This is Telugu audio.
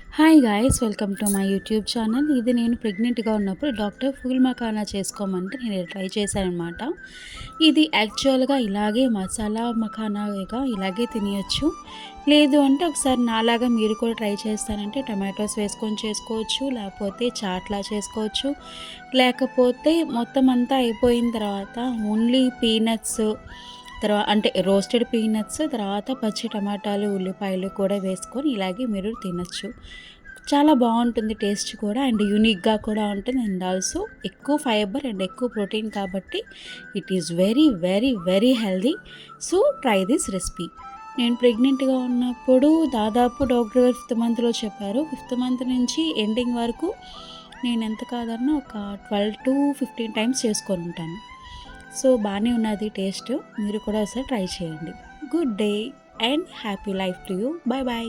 Hi guys, welcome to my YouTube channel. ఇది నేను ప్రెగ్నెంట్గా ఉన్నప్పుడు డాక్టర్ ఫుల్ మఖానా చేసుకోమంటే నేను ట్రై చేశానమాట. ఇది యాక్చువల్గా ఇలాగే మసాలా మఖానాగా ఇలాగే తినేయచ్చు. లేదు అంటే ఒకసారి నాలాగా మీరు కూడా ట్రై చేస్తానంటే టమాటోస్ వేసుకొని చేసుకోవచ్చు, లేకపోతే చాట్లా చేసుకోవచ్చు, లేకపోతే మొత్తం అంతా అయిపోయిన తర్వాత ఓన్లీ పీనట్స్ అంటే రోస్టెడ్ పీనట్స్, తర్వాత పచ్చి టమాటాలు, ఉల్లిపాయలు కూడా వేసుకొని ఇలాగే మీరు తినచ్చు. చాలా బాగుంటుంది టేస్ట్ కూడా, అండ్ యూనిక్గా కూడా ఉంటుంది. అండ్ ఆల్సో ఎక్కువ ఫైబర్ అండ్ ఎక్కువ ప్రోటీన్ కాబట్టి it is very very very healthy. So try this recipe. నేను ప్రెగ్నెంట్గా ఉన్నప్పుడు దాదాపు డాక్టర్ గారు 5th మంత్లో చెప్పారు. 5th మంత్ నుంచి ఎండింగ్ వరకు నేను ఎంత కాదన్నా ఒక 12 to 15 టైమ్స్ చేసుకొని ఉంటాను. సో బాగానే ఉన్నది టేస్ట్. మీరు కూడా ఒకసారి ట్రై చేయండి. Good day and happy life to you. Bye bye.